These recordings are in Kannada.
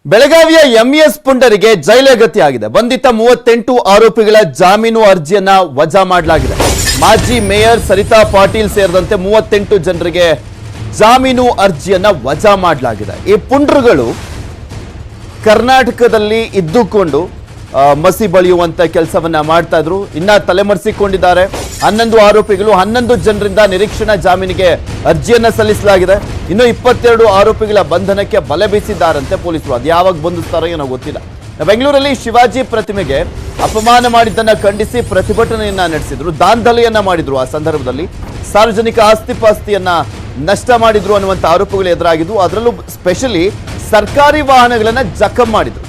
ಬೆಳಗಾವಿಯ ಎಂಇಎಸ್ ಪುಂಡರಿಗೆ ಜೈಲೇ ಗತಿಯಾಗಿದೆ. ಬಂಧಿತ 38 ಆರೋಪಿಗಳ ಜಾಮೀನು ಅರ್ಜಿಯನ್ನ ವಜಾ ಮಾಡಲಾಗಿದೆ. ಮಾಜಿ ಮೇಯರ್ ಸರಿತಾ ಪಾಟೀಲ್ ಸೇರಿದಂತೆ 38 ಜನರಿಗೆ ಜಾಮೀನು ಅರ್ಜಿಯನ್ನ ವಜಾ ಮಾಡಲಾಗಿದೆ. ಈ ಪುಂಡ್ರುಗಳು ಕರ್ನಾಟಕದಲ್ಲಿ ಇದ್ದುಕೊಂಡು ಮಸಿ ಬಳಿಯುವಂತ ಕೆಲಸವನ್ನ ಮಾಡ್ತಾ ಇದ್ರು. ಇನ್ನ ತಲೆಮರೆಸಿಕೊಂಡಿದ್ದಾರೆ. 11 ಆರೋಪಿಗಳು 11 ಜನರಿಂದ ನಿರೀಕ್ಷಣಾ ಜಾಮೀನಿಗೆ ಅರ್ಜಿಯನ್ನ ಸಲ್ಲಿಸಲಾಗಿದೆ. ಇನ್ನು 22 ಆರೋಪಿಗಳ ಬಂಧನಕ್ಕೆ ಬಲೆ ಬೀಸಿದ್ದಾರಂತೆ ಪೊಲೀಸರು. ಅದು ಯಾವಾಗ ಬಂಧಿಸ್ತಾರೋ ಏನೋ ಗೊತ್ತಿಲ್ಲ. ಬೆಂಗಳೂರಲ್ಲಿ ಶಿವಾಜಿ ಪ್ರತಿಮೆಗೆ ಅಪಮಾನ ಮಾಡಿದ್ದನ್ನ ಖಂಡಿಸಿ ಪ್ರತಿಭಟನೆಯನ್ನ ನಡೆಸಿದ್ರು. ದಾಂಧಲೆಯನ್ನ ಮಾಡಿದ್ರು. ಆ ಸಂದರ್ಭದಲ್ಲಿ ಸಾರ್ವಜನಿಕ ಆಸ್ತಿಪಾಸ್ತಿಯನ್ನ ನಷ್ಟ ಮಾಡಿದ್ರು ಅನ್ನುವಂಥ ಆರೋಪಗಳು ಎದುರಾಗಿದ್ವು. ಅದರಲ್ಲೂ ಸ್ಪೆಷಲಿ ಸರ್ಕಾರಿ ವಾಹನಗಳನ್ನ ಜಖಂ ಮಾಡಿದ್ರು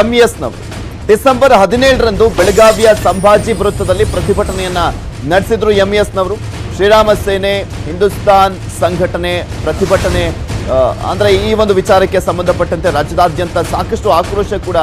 ಎಂಇಎಸ್ನವರು. ಡಿಸೆಂಬರ್ 17ರಂದು ಬೆಳಗಾವಿಯ ಸಂಭಾಜಿ ವೃತ್ತದಲ್ಲಿ ಪ್ರತಿಭಟನೆಯನ್ನ ನಡೆಸಿದ್ರು ಎಂಇಎಸ್ನವರು. ಶ್ರೀರಾಮ ಸೇನೆ, ಹಿಂದೂಸ್ತಾನ್ ಸಂಘಟನೆ ಪ್ರತಿಭಟನೆ ಅಂದ್ರೆ ಈ ಒಂದು ವಿಚಾರಕ್ಕೆ ಸಂಬಂಧಪಟ್ಟಂತೆ ರಾಜ್ಯದಾದ್ಯಂತ ಸಾಕಷ್ಟು ಆಕ್ರೋಶ ಕೂಡ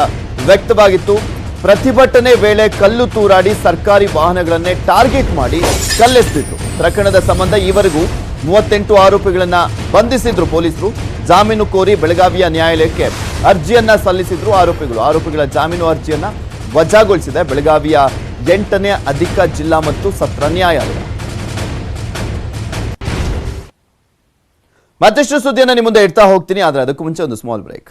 ವ್ಯಕ್ತವಾಗಿತ್ತು. ಪ್ರತಿಭಟನೆ ವೇಳೆ ಕಲ್ಲು ತೂರಾಡಿ ಸರ್ಕಾರಿ ವಾಹನಗಳನ್ನೇ ಟಾರ್ಗೆಟ್ ಮಾಡಿ ಕಲ್ಲೆಸೆದಿತ್ತು. ಪ್ರಕರಣದ ಸಂಬಂಧ ಈವರೆಗೂ 38 ಆರೋಪಿಗಳನ್ನ ಬಂಧಿಸಿದ್ರು ಪೊಲೀಸರು. ಜಾಮೀನು ಕೋರಿ ಬೆಳಗಾವಿಯ ನ್ಯಾಯಾಲಯಕ್ಕೆ ಅರ್ಜಿಯನ್ನ ಸಲ್ಲಿಸಿದ್ರು ಆರೋಪಿಗಳ ಜಾಮೀನು ಅರ್ಜಿಯನ್ನ ವಜಾಗೊಳಿಸಿದೆ ಬೆಳಗಾವಿಯ 8ನೇ ಅಧಿಕ ಜಿಲ್ಲಾ ಮತ್ತು ಸತ್ರ ನ್ಯಾಯಾಲಯ. ಮತ್ತಷ್ಟು ಸುದ್ದಿಯನ್ನ ನಿಮ್ಮ ಮುಂದೆ ಇಡ್ತಾ ಹೋಗ್ತೀನಿ, ಆದ್ರೆ ಅದಕ್ಕೂ ಮುಂಚೆ ಒಂದು ಸ್ಮಾಲ್ ಬ್ರೇಕ್.